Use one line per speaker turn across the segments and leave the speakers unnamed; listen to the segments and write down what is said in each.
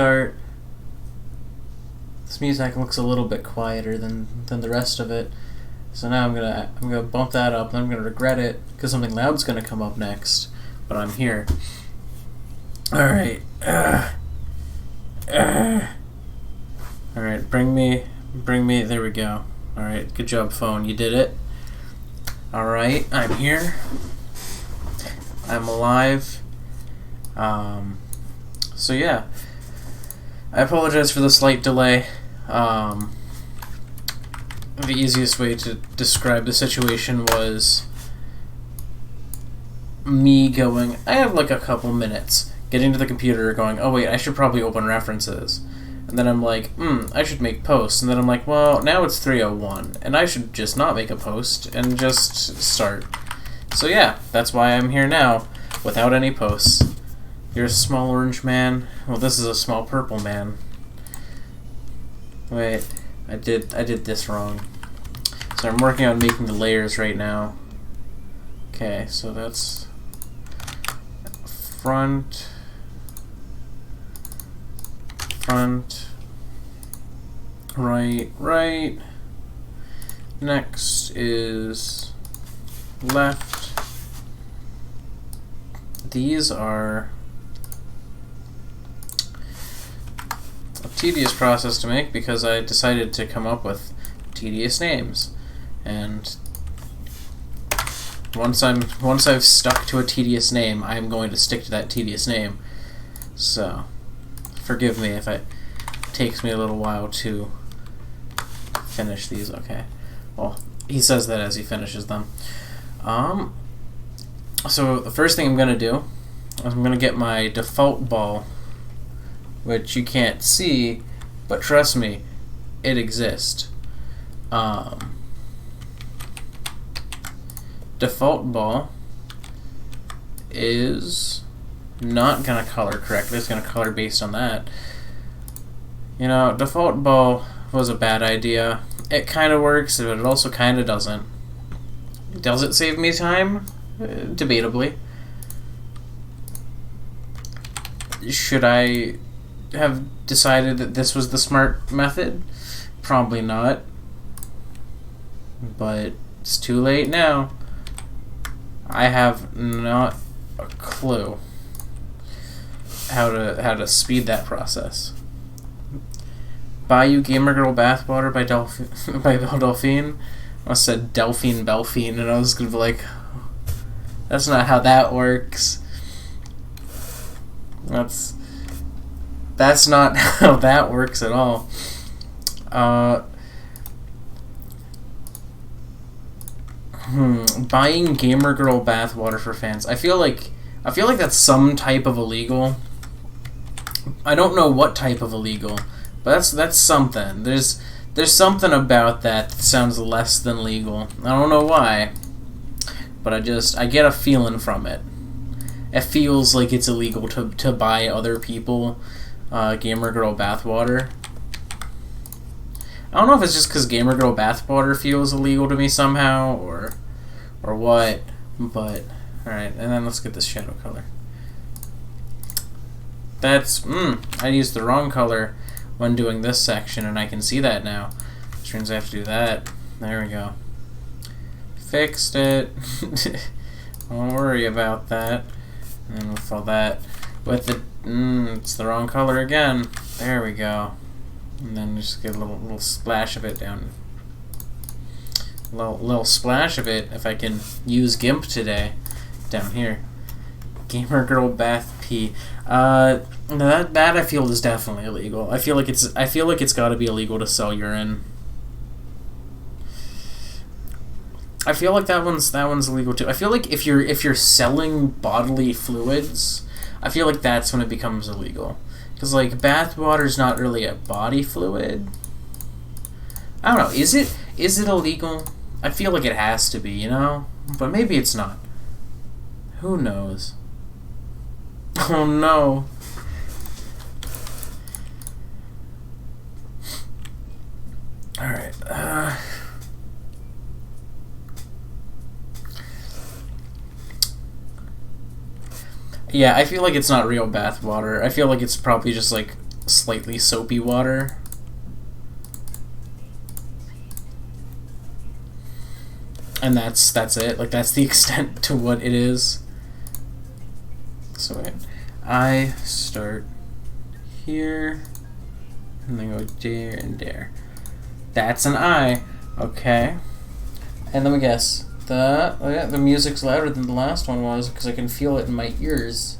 start. This music looks a little bit quieter than the rest of it. So now I'm gonna bump that up, and I'm gonna regret it because something loud's gonna come up next. But I'm here. All right. All right. Bring me. There we go. All right. Good job, phone. You did it. All right. I'm here. I'm alive. So yeah. I apologize for the slight delay. The easiest way to describe the situation was me going, I have like a couple minutes, getting to the computer going, oh wait, I should probably open references. And then I'm like, I should make posts. And then I'm like, well, now it's 3:01, and I should just not make a post and just start. So yeah, that's why I'm here now, without any posts. You're a small orange man. Well, this is a small purple man. Wait, I did this wrong. So I'm working on making the layers right now. Okay, so that's front, right. Next is left. These are a tedious process to make because I decided to come up with tedious names, and once I've stuck to a tedious name, I'm going to stick to that tedious name. So forgive me if it takes me a little while to finish these. Okay, well, he says that as he finishes them. So the first thing I'm gonna do is I'm gonna get my default ball, which you can't see, but trust me, it exists. Default ball is not gonna color correctly. It's gonna color based on that. You know, default ball was a bad idea. It kind of works, but it also kind of doesn't. Does it save me time? Debatably. Should I have decided that this was the smart method? Probably not. But it's too late now. I have not a clue how to speed that process. Bayou Gamer Girl Bathwater by Belle Delphine. I said Delphine Belphine, and I was gonna be like, that's not how that works. That's not how that works at all. Buying Gamer Girl bathwater for fans. I feel like that's some type of illegal. I don't know what type of illegal, but that's something. There's something about that sounds less than legal. I don't know why, but I get a feeling from it. It feels like it's illegal to buy other people Gamer Girl bathwater. I don't know if it's just because Gamer Girl bathwater feels illegal to me somehow, or what, but alright, and then let's get this shadow color. That's, I used the wrong color when doing this section, and I can see that now. Which means I have to do that. There we go. Fixed it. Don't worry about that. And with all that, with the, it's the wrong color again. There we go. And then just get a little splash of it down. Little splash of it, if I can use GIMP today, down here. Gamer Girl Bath P. That I feel is definitely illegal. I feel like it's got to be illegal to sell urine. I feel like that one's illegal too. I feel like if you're selling bodily fluids, I feel like that's when it becomes illegal. Because, like, bath water is not really a body fluid. I don't know. Is it illegal? I feel like it has to be, you know? But maybe it's not. Who knows? Oh, no. Alright. Yeah, I feel like it's not real bath water. I feel like it's probably just, like, slightly soapy water. And that's it. Like, that's the extent to what it is. So wait, I start here, and then go there and there. That's an I. Okay. And let me guess. The music's louder than the last one was because I can feel it in my ears.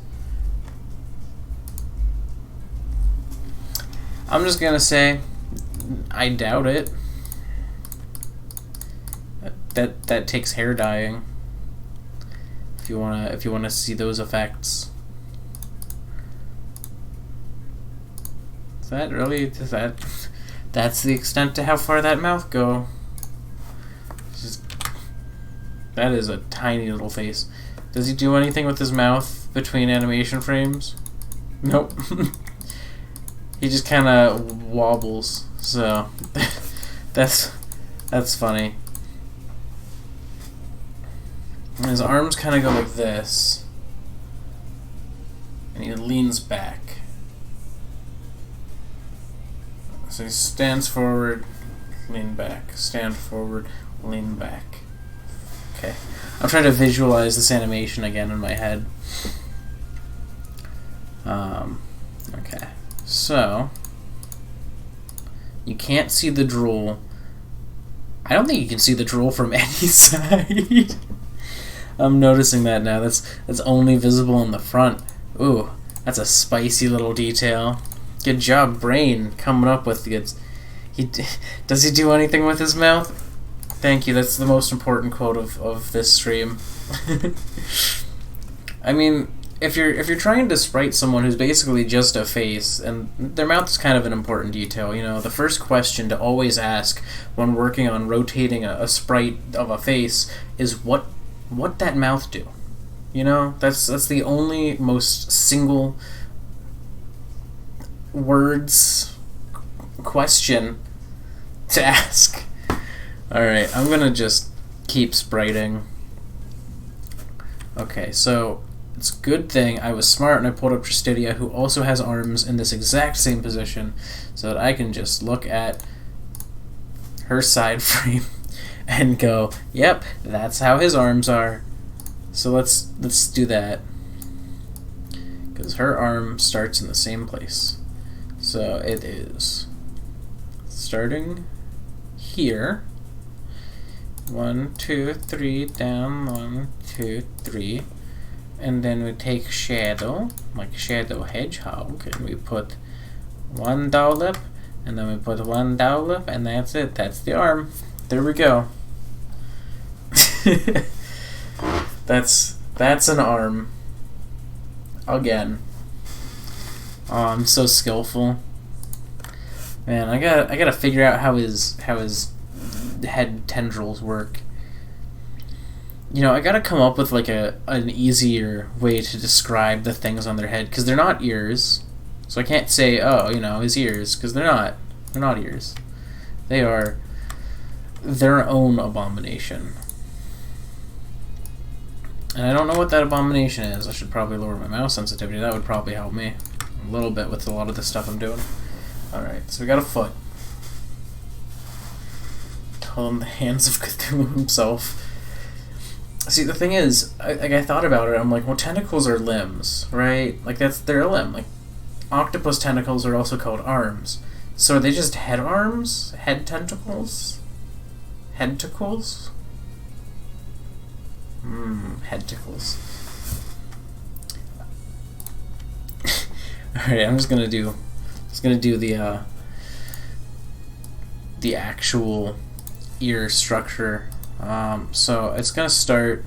I'm just gonna say, I doubt it. That takes hair dyeing. If you wanna see those effects. Is that really that's the extent to how far that mouth go. That is a tiny little face. Does he do anything with his mouth between animation frames? Nope. He just kind of wobbles. So that's funny. His arms kind of go like this, and he leans back. So he stands forward, lean back, stand forward, lean back. Okay, I'm trying to visualize this animation again in my head. Okay, so you can't see the drool. I don't think you can see the drool from any side. I'm noticing that now. That's only visible in the front. Ooh, that's a spicy little detail. Good job, brain, coming up with it. Does he do anything with his mouth? Thank you. That's the most important quote of this stream. I mean, if you're trying to sprite someone who's basically just a face, and their mouth is kind of an important detail, you know, the first question to always ask when working on rotating a sprite of a face is what that mouth do. You know, that's the only most single words question to ask. Alright, I'm gonna just keep spriting. Okay, so it's a good thing I was smart and I pulled up Tristidia, who also has arms in this exact same position, so that I can just look at her side frame and go, yep, that's how his arms are. So let's do that, because her arm starts in the same place. So it is starting here. 1, 2, 3, down, 1, 2, 3. And then we take shadow, like Shadow Hedgehog, and we put one dollop, and then we put one dollop, and that's it. That's the arm. There we go. That's an arm. Again. Oh, I'm so skillful. Man, I gotta figure out how his head tendrils work. You know, I gotta come up with like an easier way to describe the things on their head, because they're not ears. So I can't say, oh, you know, his ears, because they're not ears. They are their own abomination. And I don't know what that abomination is. I should probably lower my mouse sensitivity. That would probably help me a little bit with a lot of the stuff I'm doing. Alright, so we got a foot. Call him the hands of Cthulhu himself. See, the thing is, I thought about it, I'm like, well, tentacles are limbs, right? Like, they're a limb. Like, octopus tentacles are also called arms. So are they just head arms? Head tentacles? Headtacles? Headtacles. Alright, I'm just gonna do the actual ear structure. So it's gonna start.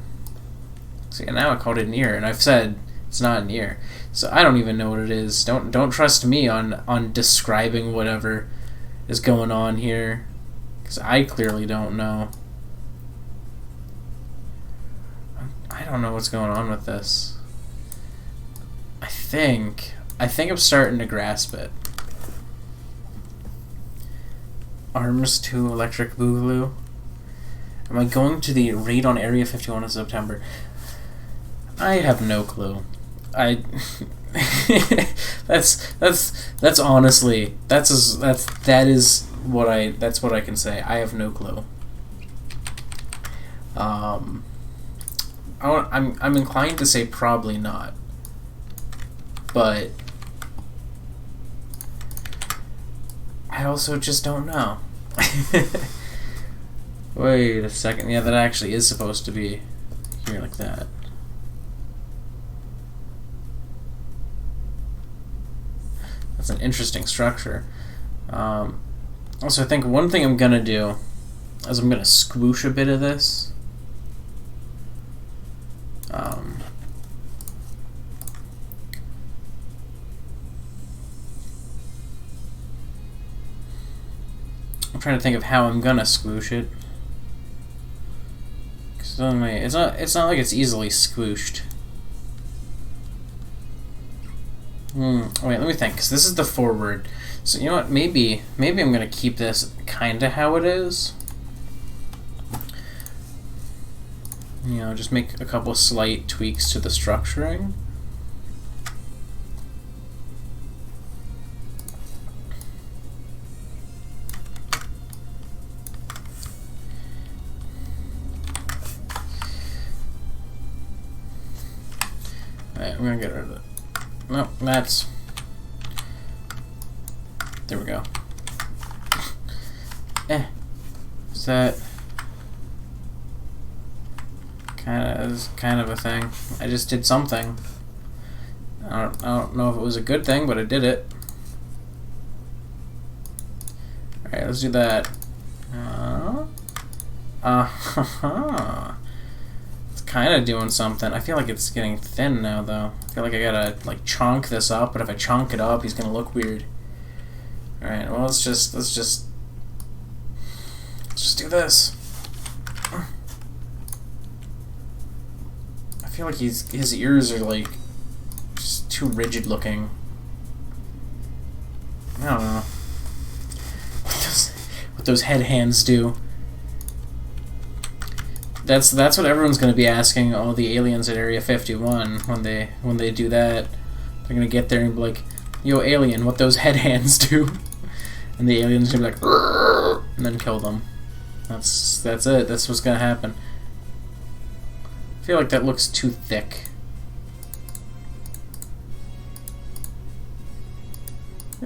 See, now I called it an ear, and I've said it's not an ear. So I don't even know what it is. Don't trust me on describing whatever is going on here, because I clearly don't know. I don't know what's going on with this. I think I'm starting to grasp it. Arms to Electric Boogaloo. Am I going to the raid on Area 51 in September? I have no clue. that's honestly that is what I can say. I have no clue. I'm inclined to say probably not, but I also just don't know. Wait a second. Yeah, that actually is supposed to be here like that. That's an interesting structure. Also, I think one thing I'm gonna do is I'm gonna squoosh a bit of this. I'm trying to think of how I'm gonna squoosh it. Cause it's not like it's easily squooshed. Wait, let me think. Cause this is the forward. So you know what? Maybe I'm gonna keep this kinda how it is. You know, just make a couple slight tweaks to the structuring. Alright, I'm gonna get rid of it. No, that's... There we go. Is that... kind of a thing. I just did something. I don't know if it was a good thing, but I did it. Alright, let's do that. It's kind of doing something. I feel like it's getting thin now, though. I feel like I gotta, like, chonk this up, but if I chonk it up, he's gonna look weird. Alright, well, let's just do this. I feel like his ears are like just too rigid looking. I don't know what those head hands do. That's what everyone's gonna be asking all the aliens at Area 51 when they do that. They're gonna get there and be like, "Yo, alien, what those head hands do?" And the alien's gonna be like, "Rrr," and then kill them. That's it. That's what's gonna happen. I feel like that looks too thick.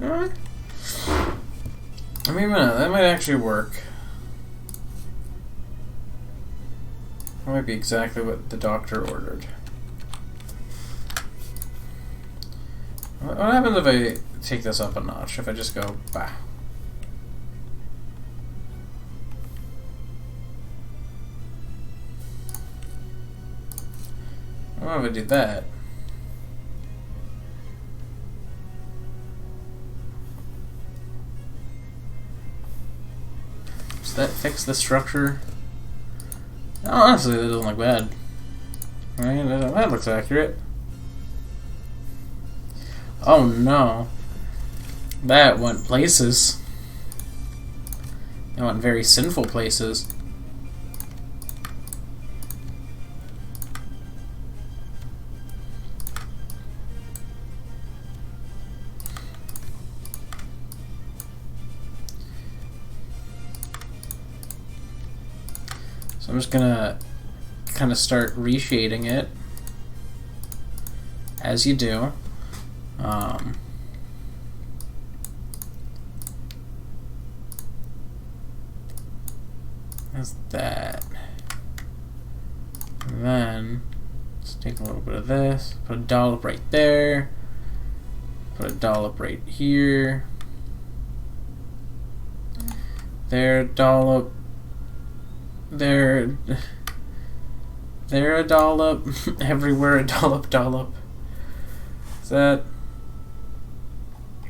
Alright. I mean, that might actually work. That might be exactly what the doctor ordered. What happens if I take this up a notch? If I just go, bah. What if I do that? Does that fix the structure? Honestly, that doesn't look bad. Right? That looks accurate. Oh no. That went places. That went very sinful places. So I'm just gonna kind of start reshading it, as you do. As that. And then let's take a little bit of this, put a dollop right there, put a dollop right here, there, dollop. There a dollop. Everywhere a dollop. Does that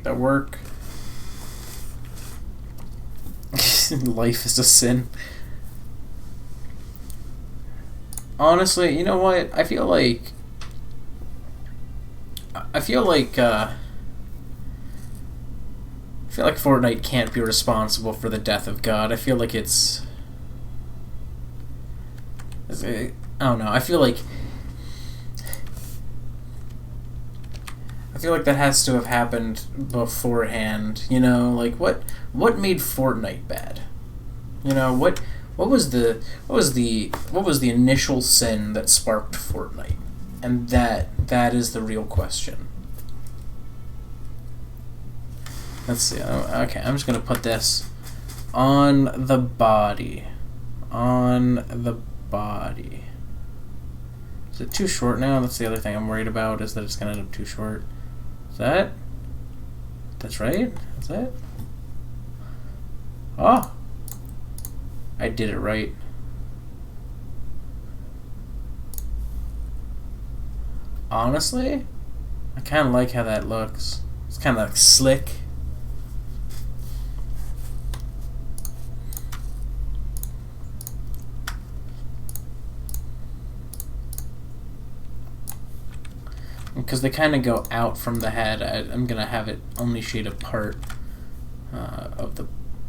work? Life is a sin. Honestly, you know what? I feel like Fortnite can't be responsible for the death of God. I feel like it's... I don't know. I feel like feel like that has to have happened beforehand. You know, like what made Fortnite bad? You know, what was the initial sin that sparked Fortnite? And that is the real question. Let's see. Okay, I'm just gonna put this on the body. On the body. Is it too short now? That's the other thing I'm worried about, is that it's gonna end up too short. Is that? That's right? Is that? Oh! I did it right. Honestly, I kind of like how that looks. It's kind of like slick. Because they kind of go out from the head, I'm going to have it only shade a part of the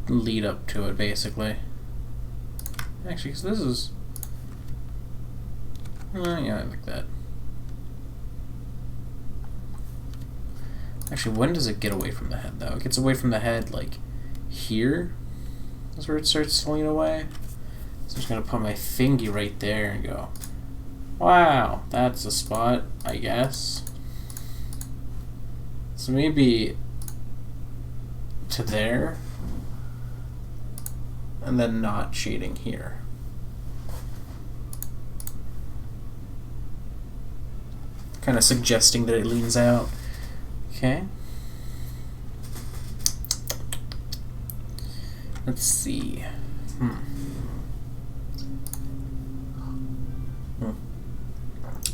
lead up to it, basically. Actually, because this is... yeah, I like that. Actually, when does it get away from the head, though? It gets away from the head, like, here? That's where it starts pulling away. So I'm just going to put my thingy right there and go, wow, that's a spot, I guess. So maybe to there, and then not shading here. Kind of suggesting that it leans out. Okay. Let's see.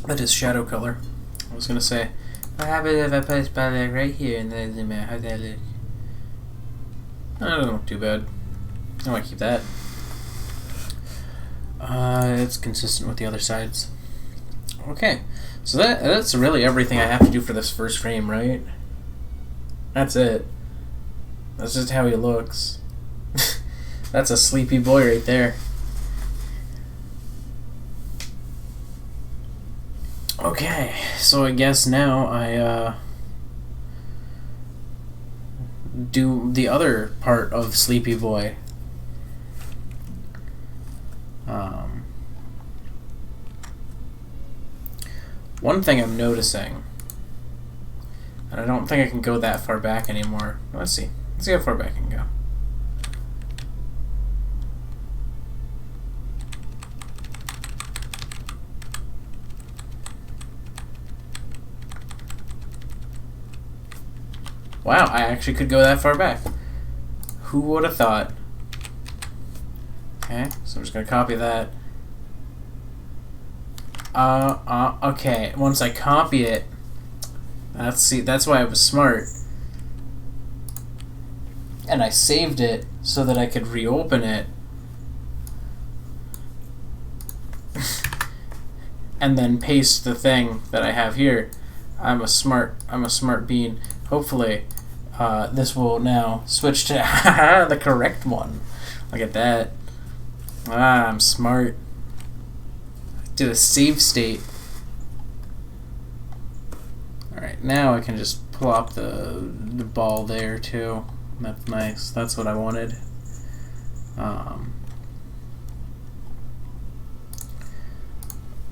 That is shadow color. I was gonna say, what happens if I put a spot right here and then zoom out? How'd that look? I don't look too bad. I want to keep that. It's consistent with the other sides. Okay, so that's really everything I have to do for this first frame, right? That's it. That's just how he looks. That's a sleepy boy right there. Okay, so I guess now I do the other part of Sleepy Boy. One thing I'm noticing, and I don't think I can go that far back anymore. Let's see how far back I can go. Wow, I actually could go that far back. Who would have thought? Okay, so I'm just gonna copy that. Okay, once I copy it, that's why I was smart. And I saved it so that I could reopen it. And then paste the thing that I have here. I'm a smart bean. Hopefully, this will now switch to the correct one. Look at that. Ah, I'm smart. Did a save state. Alright, now I can just plop the ball there too. That's nice. That's what I wanted.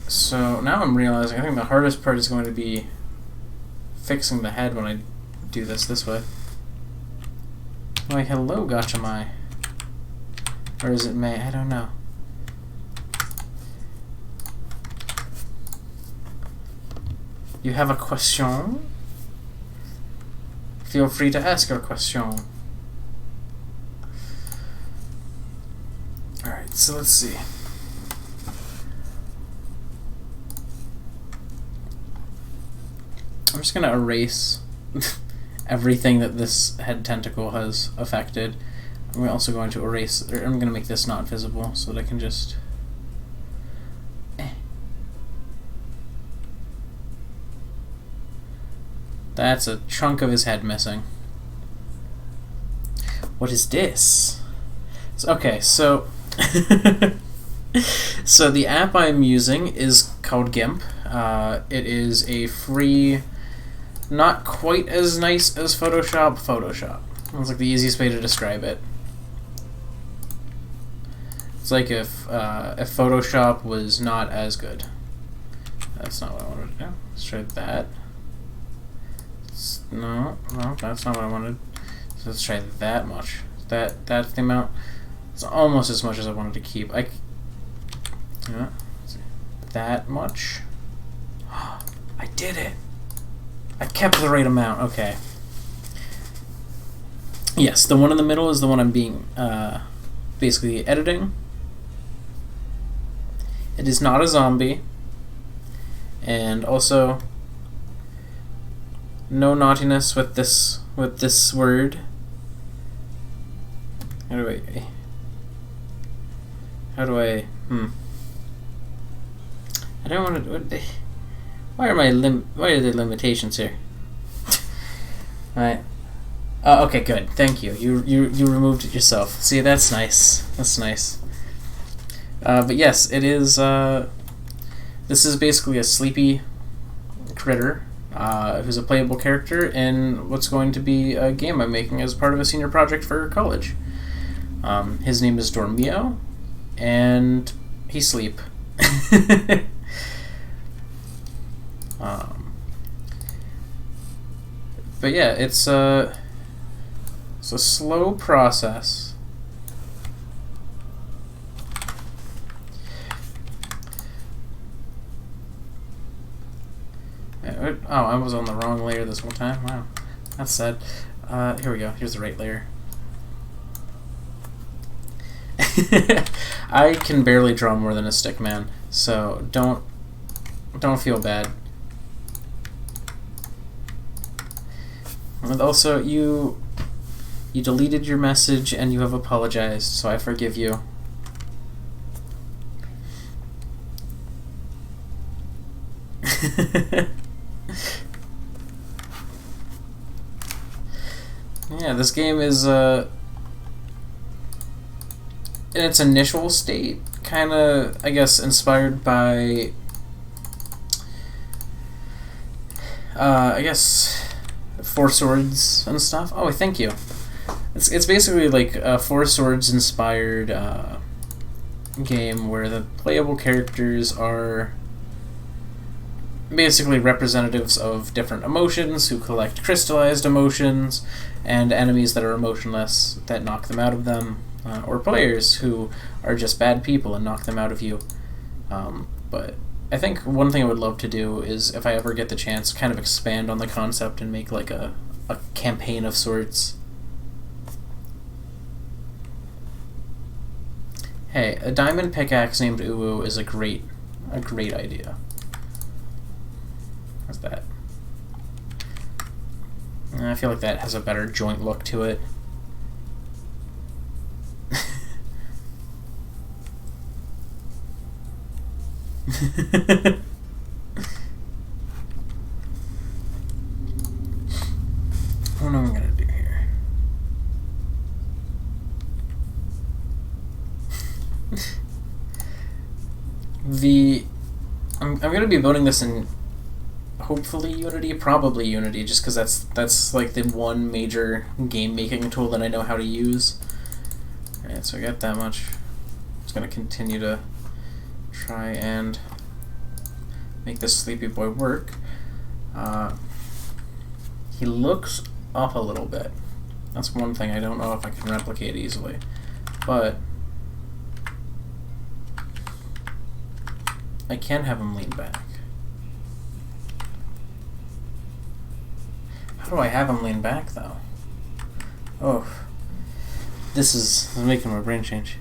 So now I'm realizing I think the hardest part is going to be fixing the head when I do this way. Like, hello, Gotcha Mai. Or is it May? I don't know. You have a question? Feel free to ask your question. Alright, so let's see. I'm just gonna erase everything that this head tentacle has affected. I'm also going to erase, or I'm going to make this not visible so that I can just... That's a chunk of his head missing. What is this? Okay, so... So the app I'm using is called GIMP. It is a free Not quite as nice as Photoshop. That's like the easiest way to describe it. It's like if Photoshop was not as good. That's not what I wanted to do. Let's try that. No, that's not what I wanted. So let's try that much. That's the amount. It's almost as much as I wanted to keep. Yeah, let's see. That much. I did it. I kept the right amount. Okay. Yes, the one in the middle is the one I'm being basically editing. It is not a zombie, and also no naughtiness with this word. How do I? I don't want to. Why are the limitations here? Alright. Okay, good. Thank you. You removed it yourself. See, that's nice. That's nice. But yes, it is. This is basically a sleepy critter who's a playable character in what's going to be a game I'm making as part of a senior project for college. His name is Dormio, and he sleep. But yeah, it's a slow process. Oh, I was on the wrong layer this whole time. Wow, that's sad. Here we go. Here's the right layer. I can barely draw more than a stick man, so don't feel bad. And also, you deleted your message and you have apologized, so I forgive you. Yeah, this game is in its initial state, kind of, I guess, inspired by I guess Four Swords and stuff. Oh, thank you. It's basically like a Four Swords inspired game where the playable characters are basically representatives of different emotions who collect crystallized emotions, and enemies that are emotionless that knock them out of them, or players who are just bad people and knock them out of you. But I think one thing I would love to do is, if I ever get the chance, kind of expand on the concept and make like a campaign of sorts. Hey, a diamond pickaxe named Uwu is a great idea. How's that? I feel like that has a better joint look to it. What am I gonna do here? I'm gonna be building this in hopefully Unity, probably Unity, just because that's like the one major game making tool that I know how to use. Alright, so I got that much. Just gonna continue to try and make this sleepy boy work. He looks up a little bit. That's one thing I don't know if I can replicate easily, but I can have him lean back. How do I have him lean back though? Oh, this is making my brain change.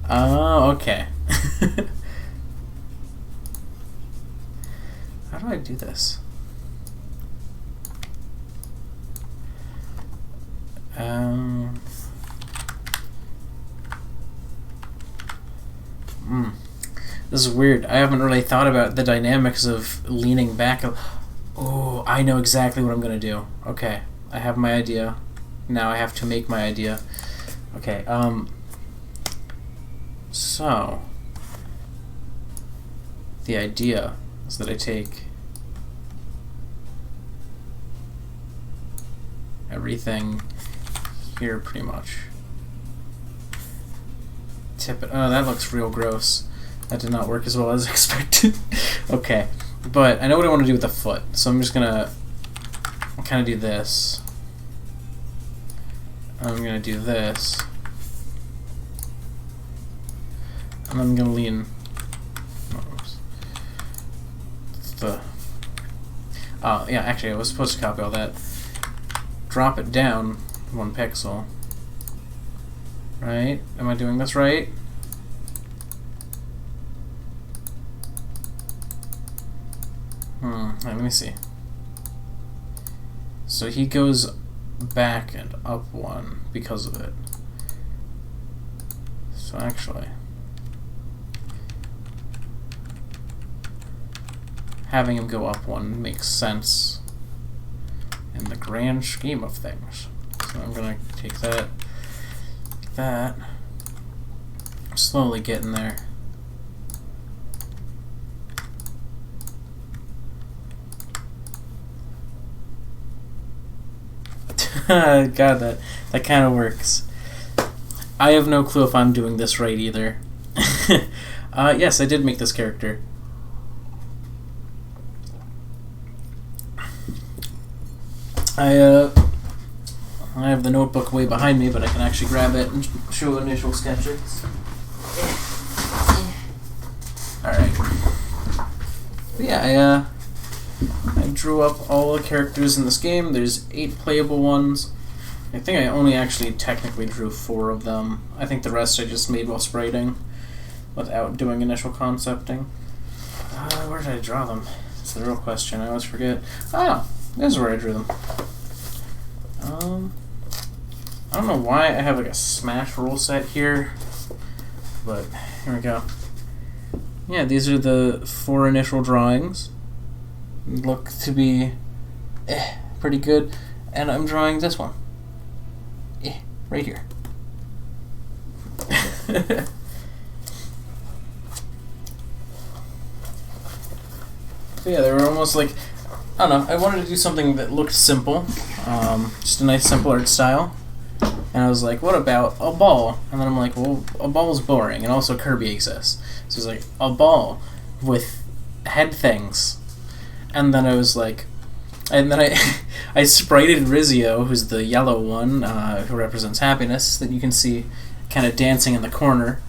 Oh, okay. How do I do this? This is weird. I haven't really thought about the dynamics of leaning back. Oh, I know exactly what I'm gonna do. Okay, I have my idea. Now I have to make my idea. Okay, so the idea is that I take everything here pretty much. Tip it. Oh, that looks real gross. That did not work as well as expected. Okay, but I know what I want to do with the foot, so I'm just gonna kind of do this. I'm gonna do this, and I'm gonna lean. Oops. Oh yeah, actually I was supposed to copy all that. Drop it down 1 pixel. Right? Am I doing this right? Let me see. So he goes back and up 1 because of it. So actually, having him go up 1 makes sense in the grand scheme of things. So I'm gonna take that, slowly getting there. God, that kind of works. I have no clue if I'm doing this right either. Yes, I did make this character. I have the notebook way behind me, but I can actually grab it and show initial sketches. Alright. Yeah, I drew up all the characters in this game. There's 8 playable ones. I think I only actually technically drew 4 of them. I think the rest I just made while spriting, without doing initial concepting. Where did I draw them? That's the real question. I always forget. Oh, this is where I drew them. I don't know why I have like a Smash rule set here, but here we go. Yeah, these are the 4 initial drawings. Look to be pretty good, and I'm drawing this one right here. So yeah, they were almost like, I don't know, I wanted to do something that looked simple, just a nice simple art style, and I was like, what about a ball? And then I'm like, well, a ball is boring, and also Kirby exists, so it's like, a ball with head things. And then I was like, and then I sprited Rizio, who's the yellow one, who represents happiness, that you can see kind of dancing in the corner.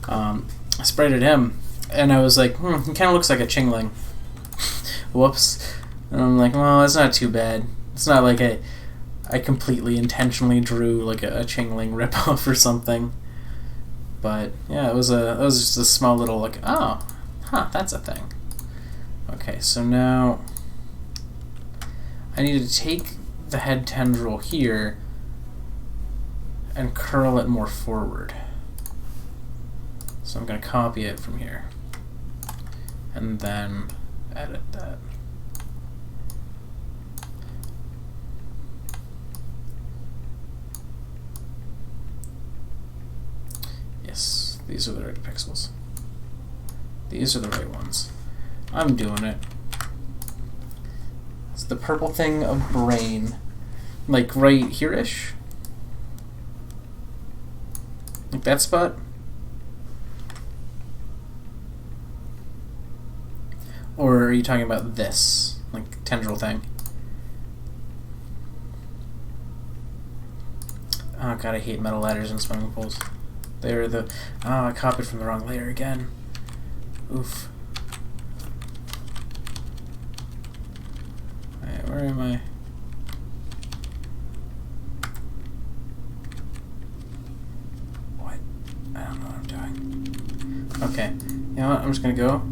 I sprited him, and I was like, he kind of looks like a Chingling. Whoops. And I'm like, well, it's not too bad. It's not like I completely intentionally drew like a Chingling ripoff or something. But yeah, it was just a small little like, oh, that's a thing. Okay, so now I need to take the head tendril here and curl it more forward. So I'm going to copy it from here and then edit that. Yes, these are the right pixels. These are the right ones. I'm doing it. It's the purple thing of brain. Like right here-ish? Like that spot? Or are you talking about this? Like tendril thing? Oh god, I hate metal ladders and swimming pools. They're the... Oh, I copied from the wrong layer again. Oof. Alright, where am I? What? I don't know what I'm doing. Okay, you know what? I'm just gonna go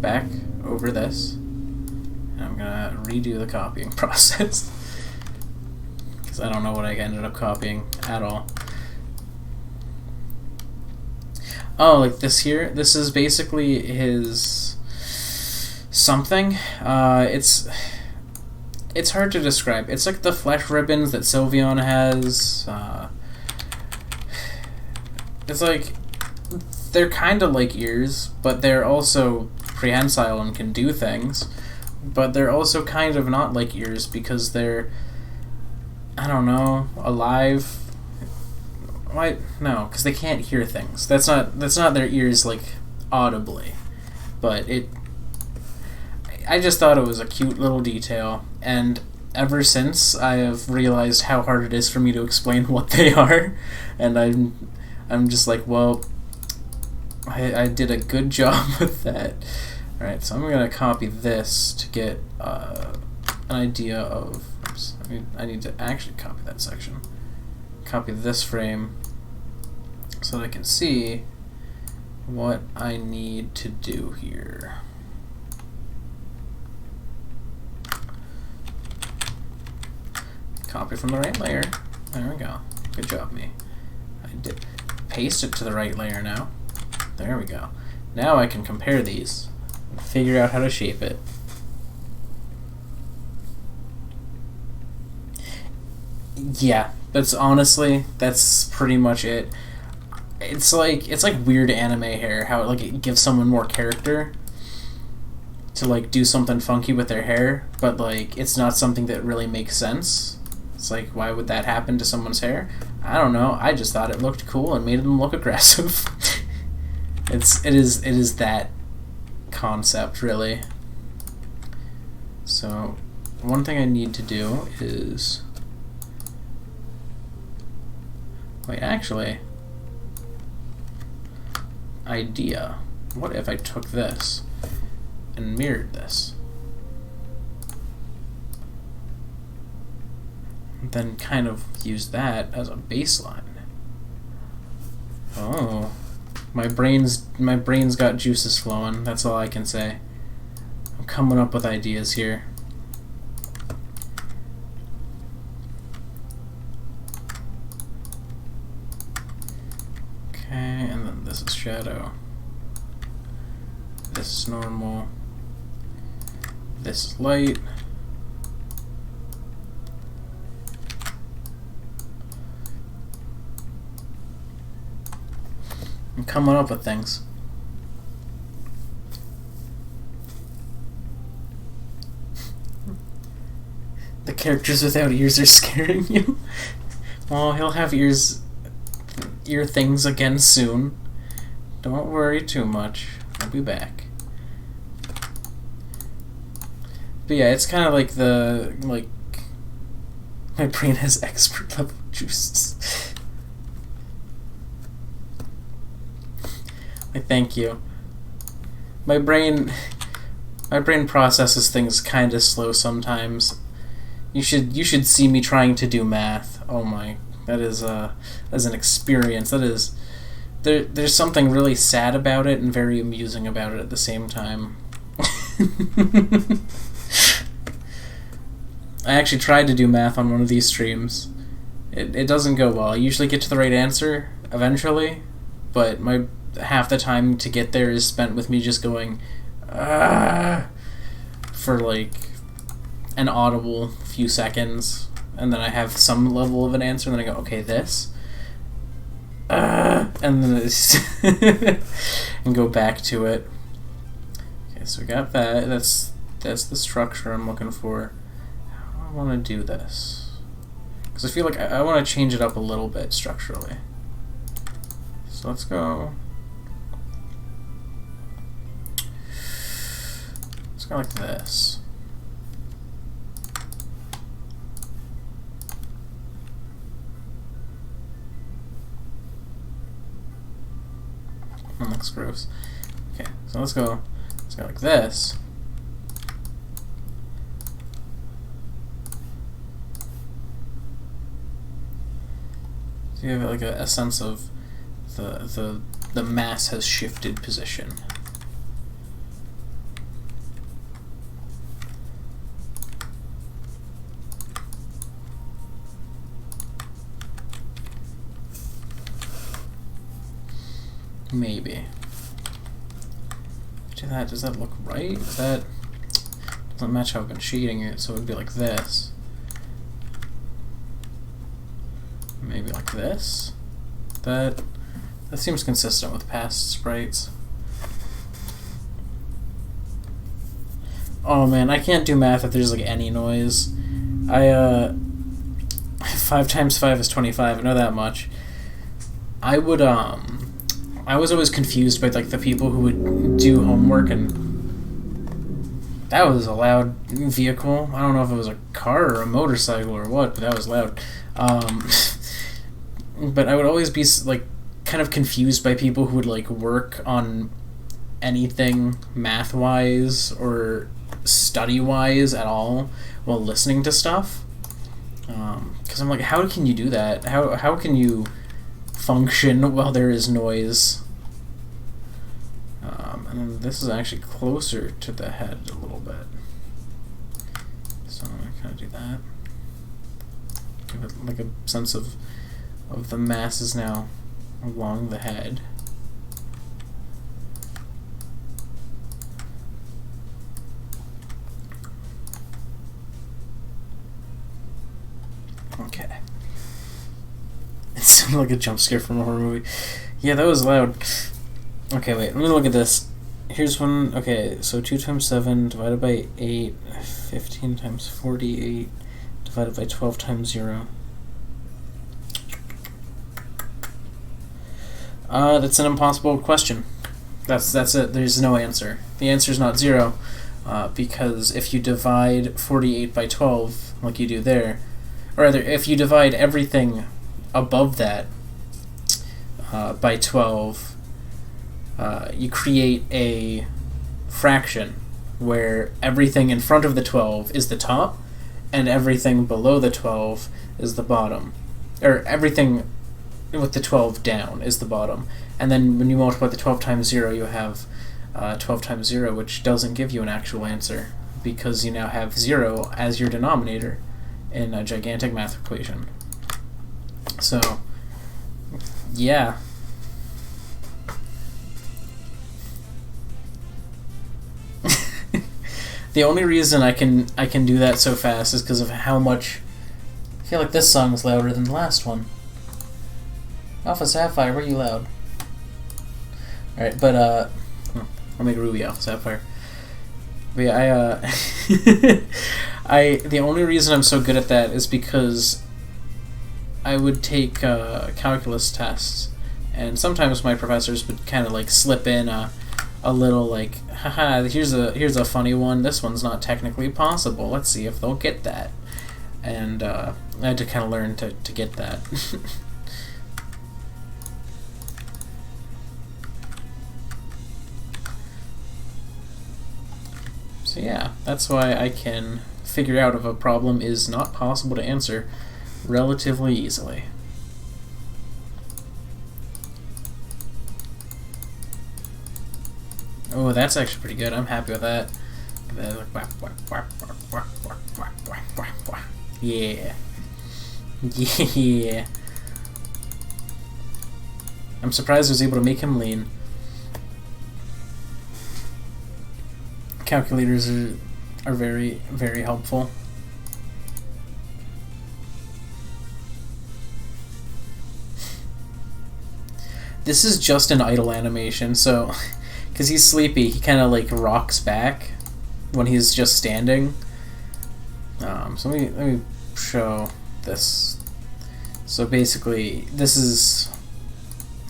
back over this, and I'm gonna redo the copying process. Because I don't know what I ended up copying at all. Oh, like this here? This is basically his something. It's hard to describe. It's like the flesh ribbons that Sylveon has. It's like, they're kind of like ears, but they're also prehensile and can do things. But they're also kind of not like ears because they're... I don't know, alive. Why? No, because they can't hear things. That's not their ears like audibly, but it. I just thought it was a cute little detail, and ever since I have realized how hard it is for me to explain what they are, and I'm just like, well, I did a good job with that. All right, so I'm gonna copy this to get an idea of. Oops, I need to actually copy that section. Copy this frame so that I can see what I need to do here. Copy from the right layer. There we go. Good job, me. I did paste it to the right layer now. There we go. Now I can compare these and figure out how to shape it. Yeah, that's pretty much it. It's like weird anime hair, how it gives someone more character to like do something funky with their hair, but like it's not something that really makes sense. It's like, why would that happen to someone's hair? I don't know. I just thought it looked cool and made them look aggressive. it is that concept, really. So one thing I need to do is wait, actually, idea. What if I took this and mirrored this? Then kind of use that as a baseline. Oh, my brain's got juices flowing. That's all I can say. I'm coming up with ideas here. Okay, and then this is shadow. This is normal. This is light. I'm coming up with things. The characters without ears are scaring you. Well, he'll have ear things again soon. Don't worry too much. I'll be back. But yeah, it's kind of like my brain has expert level juices. Thank you. My brain processes things kind of slow sometimes. You should see me trying to do math. Oh my, that is an experience. That is there's something really sad about it and very amusing about it at the same time. I actually tried to do math on one of these streams. It doesn't go well. I usually get to the right answer eventually, but half the time to get there is spent with me just going for like an audible few seconds, and then I have some level of an answer, and then I go, okay, this, and then and go back to it. Okay, so we got that. That's the structure I'm looking for. How do I want to do this? Because I feel like I want to change it up a little bit structurally. So let's go. Let's go like this. That looks gross. Okay, so let's go like this. So you have like a sense of the mass has shifted position. Maybe. Does that look right? That doesn't match how I've been shading it, so it would be like this. Maybe like this. That seems consistent with past sprites. Oh man, I can't do math if there's like any noise. I 5 times 5 is 25. I know that much. I would I was always confused by like the people who would do homework, and that was a loud vehicle. I don't know if it was a car or a motorcycle or what, but that was loud. But I would always be like kind of confused by people who would like work on anything math-wise or study-wise at all while listening to stuff. Because I'm like, how can you do that? How can you function while there is noise? And this is actually closer to the head a little bit. So I'm going to kind of do that. Give it like a sense of the masses now along the head. Okay. It sounded like a jump scare from a horror movie. Yeah, that was loud. Okay, wait, let me look at this. Here's one. Okay, so 2 times 7 divided by 8, 15 times 48 divided by 12 times 0. That's an impossible question. That's it. There's no answer. The answer is not 0, because if you divide 48 by 12, like you do there, or rather, if you divide everything above that by 12, you create a fraction where everything in front of the 12 is the top and everything below the 12 is the bottom. Or everything with the 12 down is the bottom. And then when you multiply the 12 times 0, you have 12 times 0, which doesn't give you an actual answer because you now have 0 as your denominator in a gigantic math equation. So, yeah. The only reason I can do that so fast is because of how much. I feel like this song is louder than the last one. Alpha Sapphire, were you loud? Alright, but I'll make Ruby Alpha Sapphire. But yeah, the only reason I'm so good at that is because I would take calculus tests, and sometimes my professors would kind of like slip in a little like, haha, here's a funny one. This one's not technically possible. Let's see if they'll get that. And I had to kind of learn to get that. So yeah, that's why I can figure out if a problem is not possible to answer relatively easily. Oh, that's actually pretty good. I'm happy with that. Yeah. Yeah. I'm surprised I was able to make him lean. Calculators are very, very helpful. This is just an idle animation, so because he's sleepy, he kind of like rocks back when he's just standing. So let me show this. So basically, this is,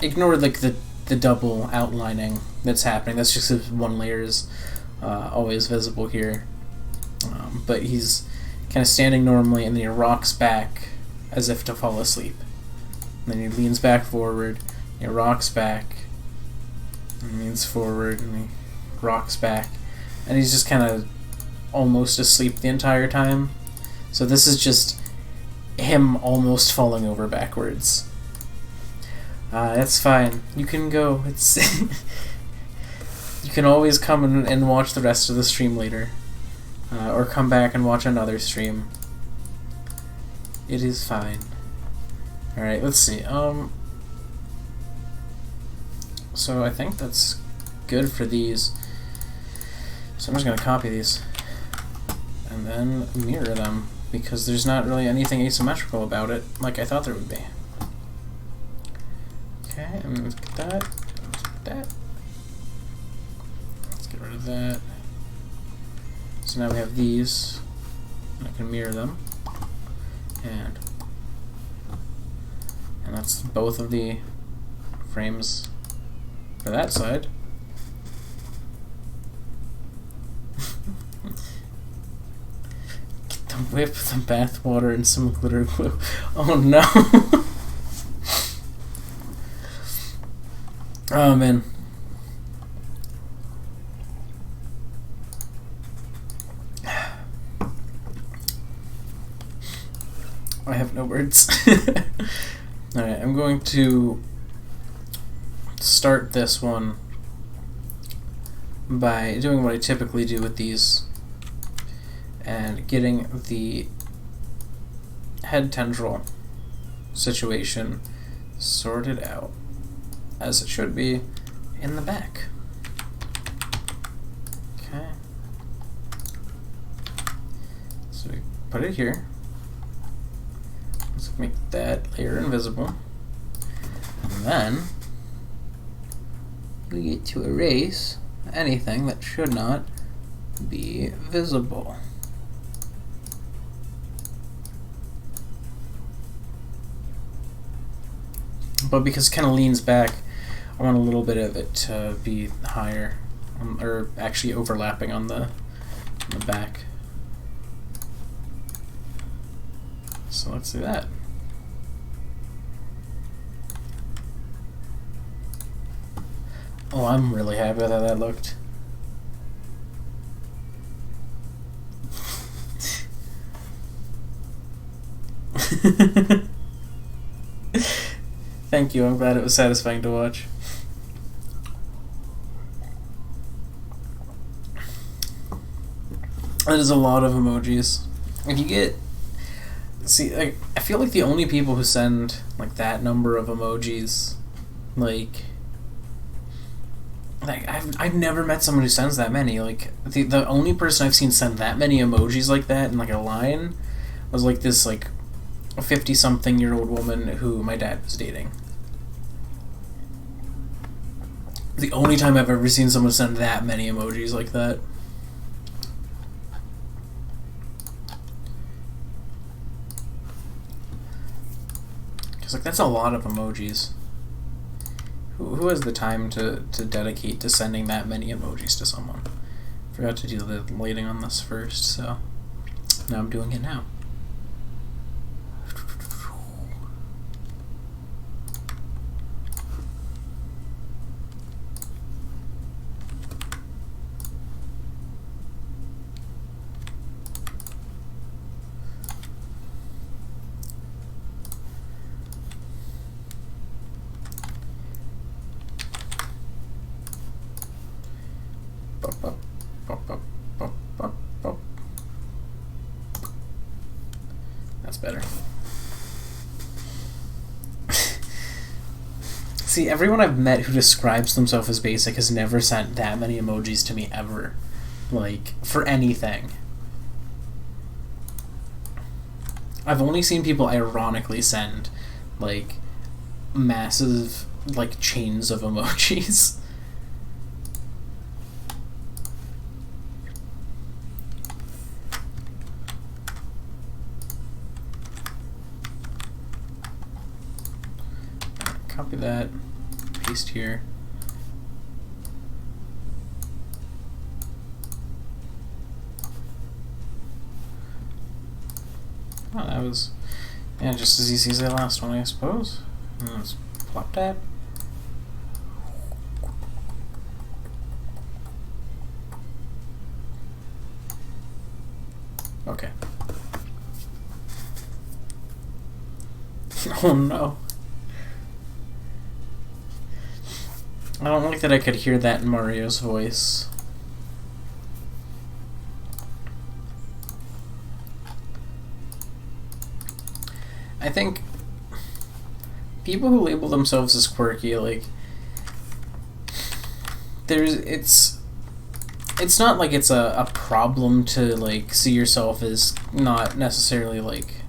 ignore like the double outlining that's happening. That's just because one layer is always visible here. But he's kind of standing normally, and then he rocks back as if to fall asleep. And then he leans back forward, he rocks back, and leans forward, and he rocks back. And he's just kind of almost asleep the entire time. So this is just him almost falling over backwards. That's fine. You can go. It's you can always come and watch the rest of the stream later. Or come back and watch another stream. It is fine. Alright, let's see. So I think that's good for these. So I'm just going to copy these. And then mirror them. Because there's not really anything asymmetrical about it, like I thought there would be. Okay, and let's get that. Let's get that. Let's get rid of that. So now we have these. And I can mirror them. And That's both of the frames for that side. Get the whip, the bath water, and some glitter glue. Oh no. Oh man. I have no words. Alright, I'm going to start this one by doing what I typically do with these and getting the head tendril situation sorted out as it should be in the back. Okay. So we put it here. Let's make that layer invisible. And then we get to erase anything that should not be visible. But because it kind of leans back, I want a little bit of it to be higher, or actually overlapping on the back. So let's do that. Oh, I'm really happy with how that looked. Thank you, I'm glad it was satisfying to watch. That is a lot of emojis. If you get... See, I feel like the only people who send, like, that number of emojis, like I've never met someone who sends that many. Like, the only person I've seen send that many emojis like that in, like, a line was, like, this, like, a 50-something-year-old woman who my dad was dating. The only time I've ever seen someone send that many emojis like that. Because, like, that's a lot of emojis. Who has the time to dedicate to sending that many emojis to someone? Forgot to do the lighting on this first, so now I'm doing it now. That's better. See, everyone I've met who describes themselves as basic has never sent that many emojis to me ever. Like, for anything. I've only seen people ironically send, like, massive, like, chains of emojis. Copy that, paste here. Oh, that was, yeah, just as easy as that last one, I suppose. Let's plop that. Okay. Oh no. I don't like that I could hear that in Mario's voice. I think people who label themselves as quirky, like, it's not like it's a problem to, like, see yourself as not necessarily like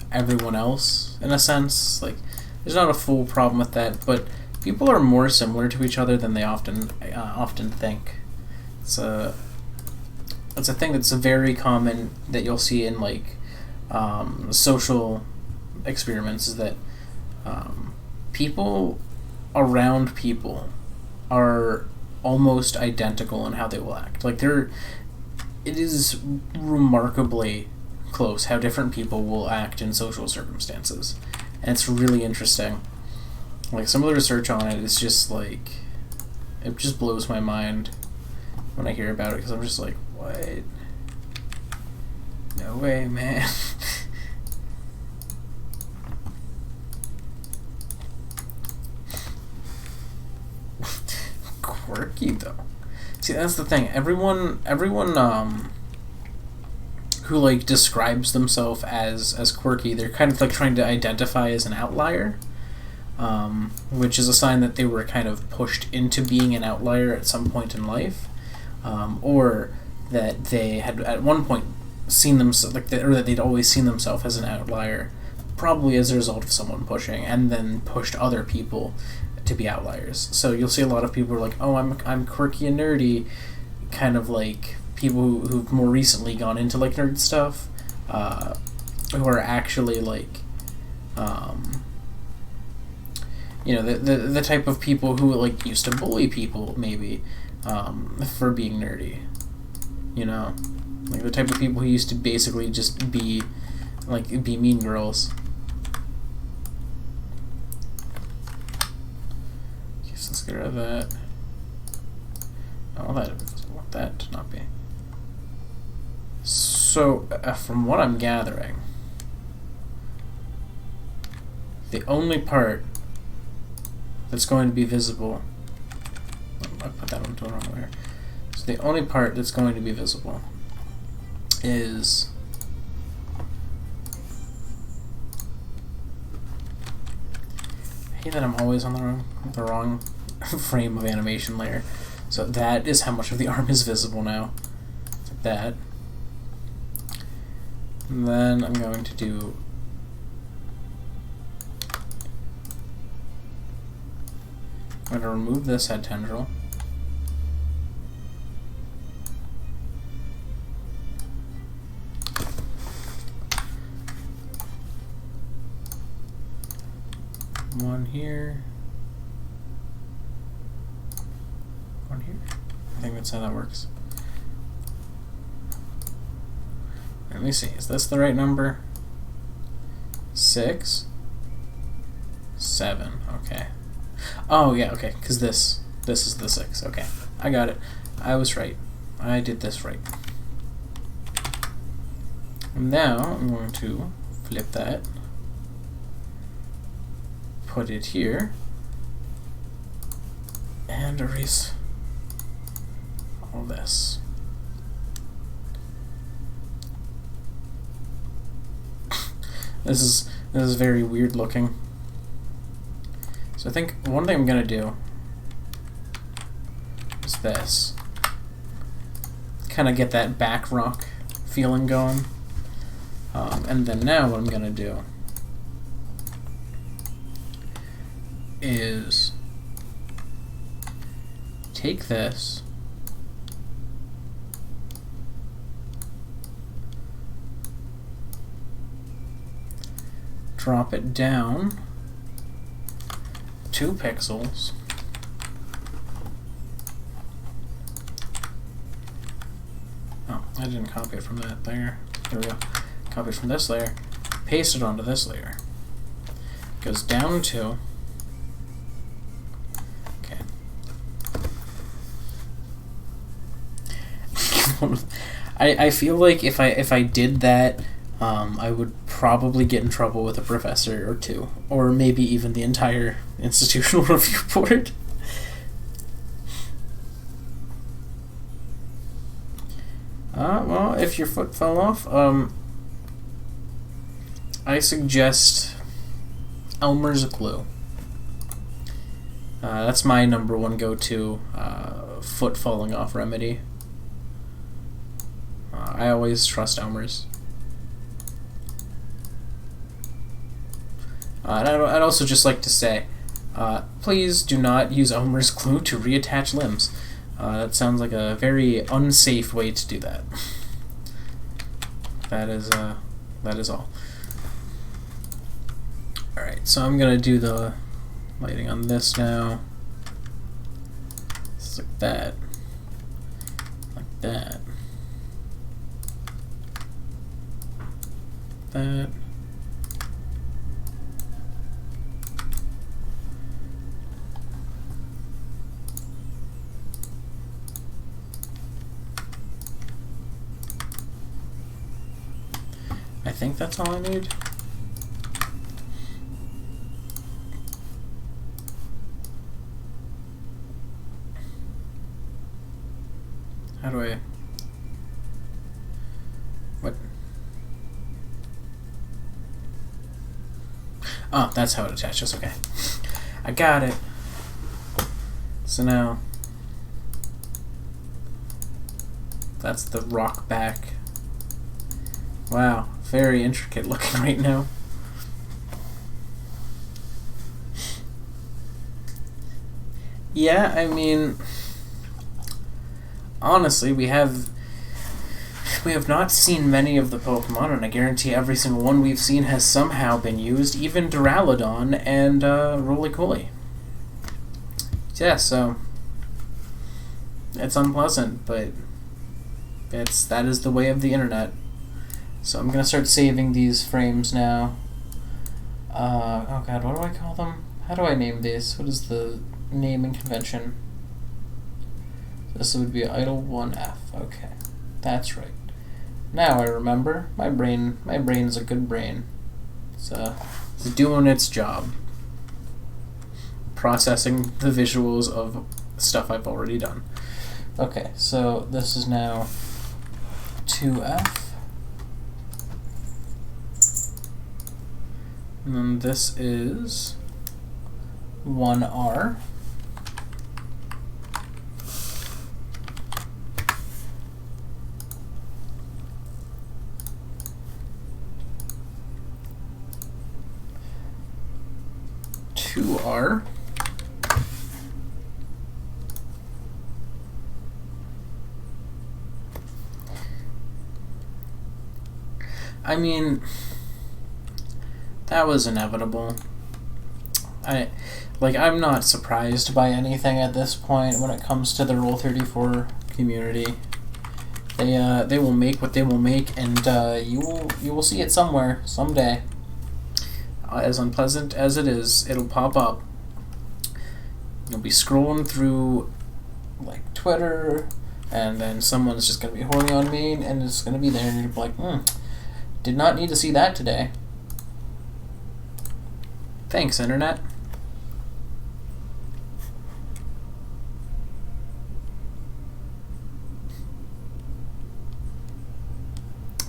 everyone else, in a sense. Like, there's not a full problem with that, but people are more similar to each other than they often think. It's a thing that's very common that you'll see in, like, social experiments, is that people around people are almost identical in how they will act. Like, it is remarkably close how different people will act in social circumstances. And it's really interesting. Like, some of the research on it is just like, it just blows my mind when I hear about it, because I'm just like, what? No way, man. Quirky though. See, that's the thing. Everyone who like describes themselves as quirky, they're kind of like trying to identify as an outlier, which is a sign that they were kind of pushed into being an outlier at some point in life, or that they had at one point seen themselves or that they'd always seen themselves as an outlier, probably as a result of someone pushing, and then pushed other people to be outliers. So you'll see a lot of people are like, oh, I'm quirky and nerdy, kind of like people who've more recently gone into like nerd stuff, who are actually like, the type of people who like used to bully people maybe for being nerdy, like the type of people who used to basically just be mean girls. Okay, so let's get rid of that. Oh, I want that to not be. So, from what I'm gathering, the only part that's going to be visible, I put that one to the wrong way. So the only part that's going to be visible is I hate that I'm always on the wrong frame of animation layer. So that is how much of the arm is visible now. Like that. And then I'm going to do I'm going to remove this head tendril. One here. One here. I think that's how that works. Let me see. Is this the right number? 6, 7. Okay. Oh yeah. Okay. Because this is the 6. Okay. I got it. I was right. I did this right. And now I'm going to flip that. Put it here. And erase all this. This is very weird looking. So I think one thing I'm gonna do is this. Kind of get that back rock feeling going. And then now what I'm gonna do is take this, drop it down 2 pixels, oh, I didn't copy it from that layer, there we go, copy it from this layer, paste it onto this layer, goes down 2, okay. I feel like if I did that, I would probably get in trouble with a professor or 2, or maybe even the entire institutional review board. Well, if your foot fell off, I suggest Elmer's glue. That's my #1 go-to foot falling off remedy. I always trust Elmer's. And I'd also just like to say, please do not use Elmer's glue to reattach limbs. That sounds like a very unsafe way to do that. That is all. Alright. Alright, so I'm gonna do the lighting on this now. It's like that. Like that. That. I think that's all I need. How do I... What? Oh, that's how it attaches, okay. I got it. So now... That's the rock back. Wow, very intricate looking right now. Yeah, I mean... Honestly, we have not seen many of the Pokemon, and I guarantee every single one we've seen has somehow been used, even Duraludon and Roly-Poly. Yeah, so it's unpleasant, but that is the way of the internet. So I'm gonna start saving these frames now. Oh god, what do I call them? How do I name these? What is the naming convention? This would be idle 1F. Okay, that's right. Now I remember. My brain's a good brain. It's doing its job. Processing the visuals of stuff I've already done. Okay, so this is now 2F. And then this is 1R. R. I mean, that was inevitable. I'm not surprised by anything at this point when it comes to the Roll34 community. They will make what they will make, and you will see it somewhere someday. As unpleasant as it is, it'll pop up. You'll be scrolling through like Twitter, and then someone's just gonna be horny on me, and it's gonna be there, and you're like, did not need to see that today. Thanks, internet.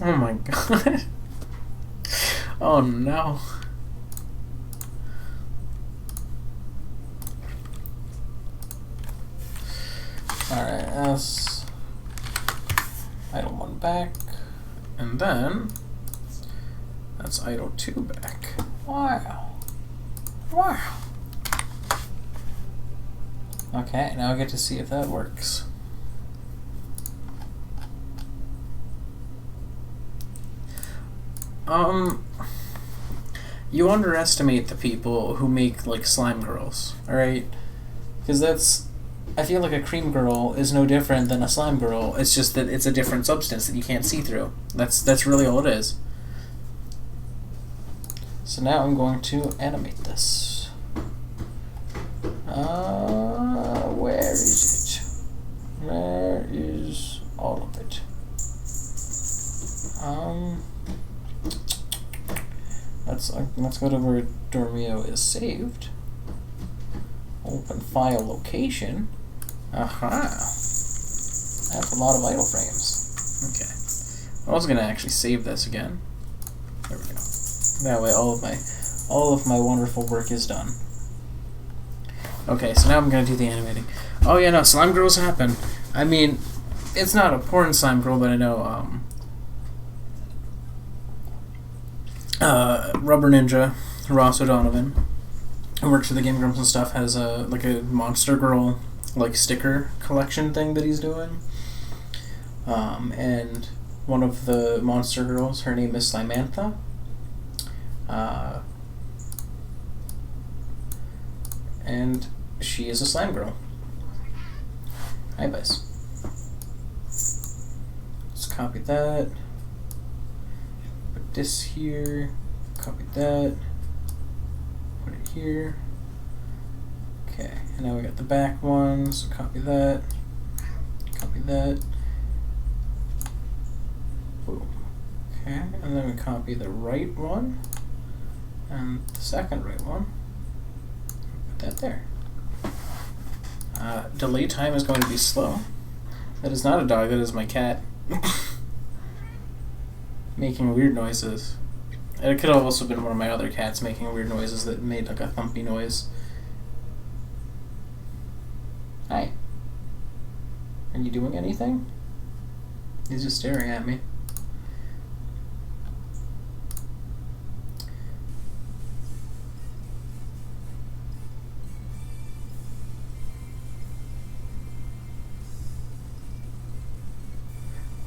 Oh my god. Oh no. Alright, S. Idle 1 back. And then that's idle 2 back. Wow. Wow. Okay, now I get to see if that works. You underestimate the people who make like slime girls, alright? Because I feel like a cream girl is no different than a slime girl. It's just that it's a different substance that you can't see through. That's really all it is. So now I'm going to animate this. Where is it? Where is all of it? Let's go to where Dormio is saved. Open file location. Aha. That's a lot of idle frames. Okay. I was gonna actually save this again. There we go. That way all of my wonderful work is done. Okay, so now I'm gonna do the animating. Oh yeah, no, slime girls happen. I mean, it's not a porn slime girl, but I know Rubber Ninja, Ross O'Donovan, who works for the Game Grumps and stuff, has a Monster Girl sticker collection thing that he's doing. And one of the Monster Girls, her name is Slimantha. and she is a slime girl. Hi, Buzz. Let's copy that. Put this here. Copy that. Put it here. Okay, and now we got the back one, so copy that. Copy that. Boom. Okay, and then we copy the right one and the second right one. Put that there. Delay time is going to be slow. That is not a dog, that is my cat. Making weird noises. It could have also been one of my other cats making weird noises that made like a thumpy noise. Hi. Are you doing anything? He's just staring at me.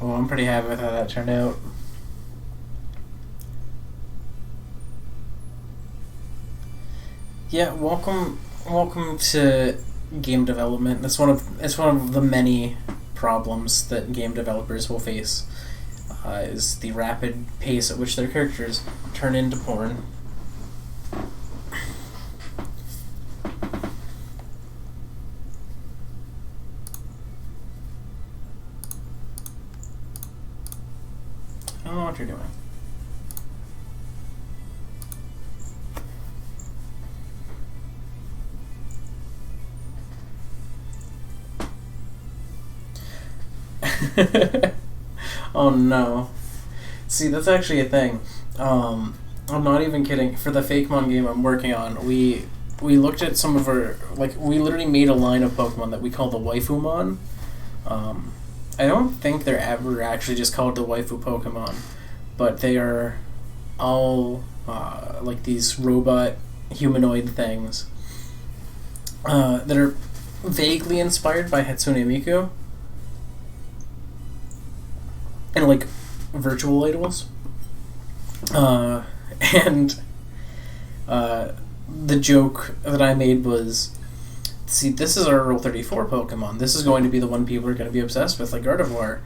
Oh, I'm pretty happy with how that turned out. Yeah, welcome to game development. It's one of the many problems that game developers will face. Is the rapid pace at which their characters turn into porn. I don't know what you're doing. Oh no. See, that's actually a thing. I'm not even kidding. For the Fakemon game I'm working on, we looked at some of our, like, we literally made a line of Pokemon that we call the Waifumon. I don't think they're ever actually just called the Waifu Pokemon, but they are all like these robot humanoid things that are vaguely inspired by Hatsune Miku. And like virtual idols. And the joke that I made was, see, this is our Rule 34 Pokemon. This is going to be the one people are going to be obsessed with, like Gardevoir.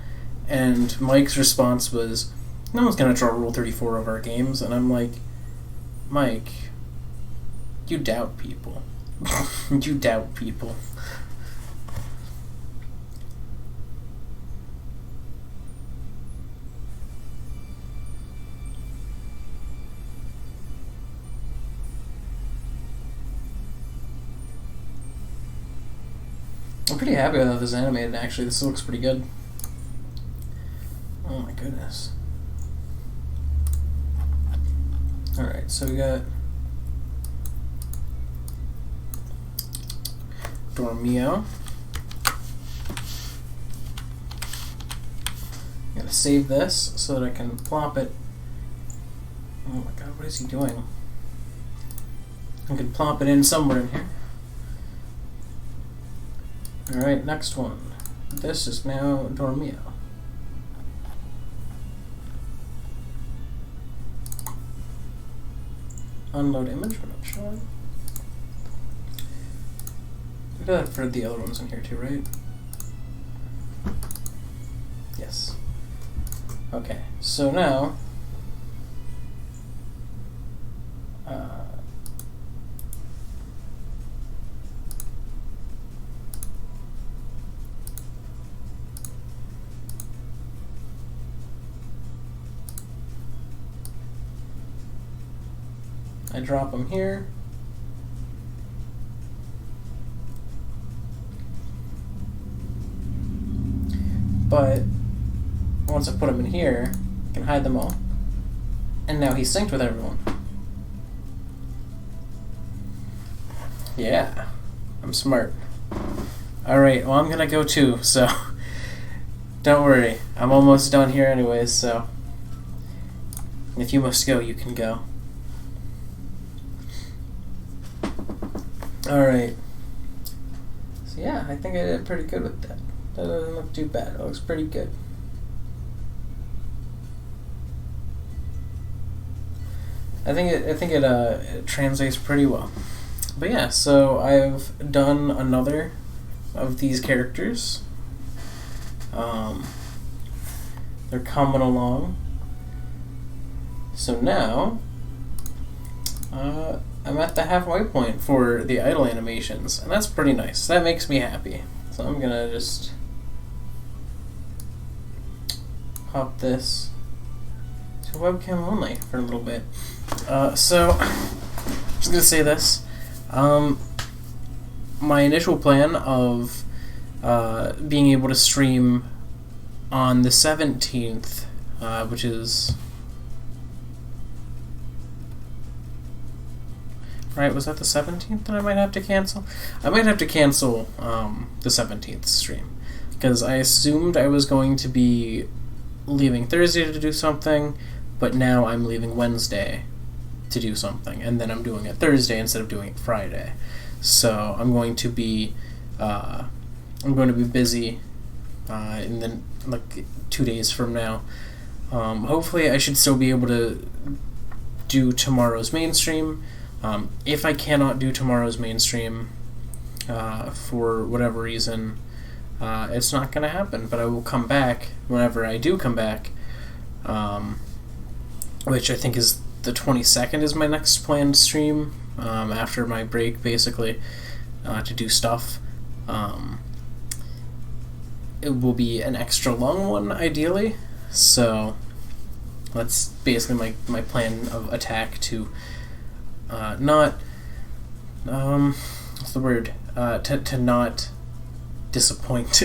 And Mike's response was, no one's going to draw Rule 34 of our games. And I'm like, Mike, you doubt people. You doubt people. I'm pretty happy with how this is animated, actually. This looks pretty good. Oh my goodness. Alright, so we got Dormio. I'm gonna save this so that I can plop it. Oh my god, what is he doing? I can plop it in somewhere in here. Alright, next one. This is now Dormio. Unload image, but not showing. We got that for the other ones in here too, right? Yes. Okay, so now I drop them here. But once I put them in here, I can hide them all. And now he's synced with everyone. Yeah, I'm smart. Alright, well I'm gonna go too, so don't worry. I'm almost done here anyways, so if you must go, you can go. Alright. So yeah, I think I did pretty good with that. That doesn't look too bad. It looks pretty good. I think it translates pretty well. But yeah, so I've done another of these characters. They're coming along. So now, I'm at the halfway point for the idle animations, and that's pretty nice. That makes me happy. So I'm gonna just pop this to webcam only for a little bit. So, just gonna say this. My initial plan of being able to stream on the 17th, which is... Right, was that the 17th that I might have to cancel? I might have to cancel the 17th stream, because I assumed I was going to be leaving Thursday to do something, but now I'm leaving Wednesday to do something, and then I'm doing it Thursday instead of doing it Friday. So I'm going to be busy in the 2 days from now. Hopefully I should still be able to do tomorrow's mainstream. If I cannot do tomorrow's mainstream for whatever reason, it's not going to happen, but I will come back whenever I do come back, which I think is the 22nd is my next planned stream, after my break, basically, to do stuff. It will be an extra long one, ideally, so that's basically my plan of attack, to not, what's the word, to not disappoint.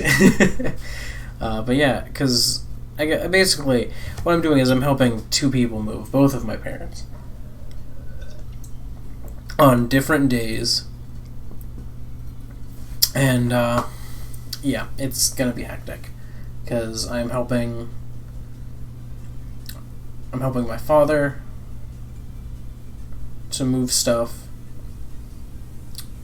But yeah, because basically what I'm doing is I'm helping two people move, both of my parents, on different days, and yeah, it's gonna be hectic, because I'm helping my father to move stuff,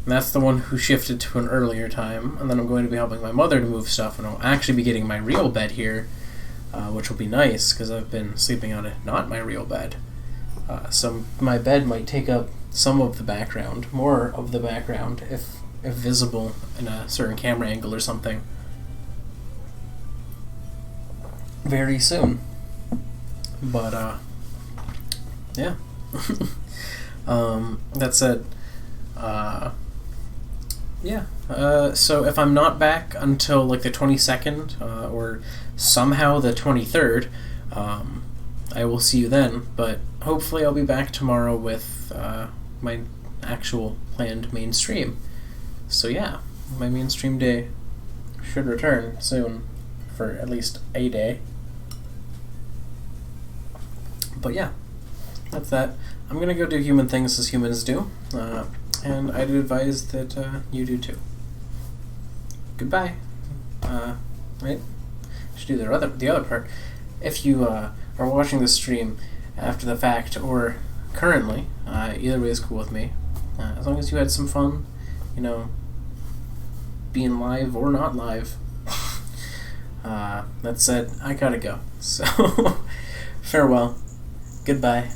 and that's the one who shifted to an earlier time, and then I'm going to be helping my mother to move stuff, and I'll actually be getting my real bed here, which will be nice, because I've been sleeping on not my real bed. So my bed might take up some of the background, more of the background, if visible in a certain camera angle or something, very soon. But yeah. That said, yeah. So if I'm not back until like the 22nd, or somehow the 23rd, I will see you then. But hopefully I'll be back tomorrow with my actual planned mainstream. So yeah, my mainstream day should return soon, for at least a day. But yeah, that's that. I'm gonna go do human things as humans do, and I'd advise that you do too. Goodbye. Right? Should do the other part. If you are watching the stream after the fact or currently, either way is cool with me. As long as you had some fun, being live or not live. That said, I gotta go. So, farewell. Goodbye.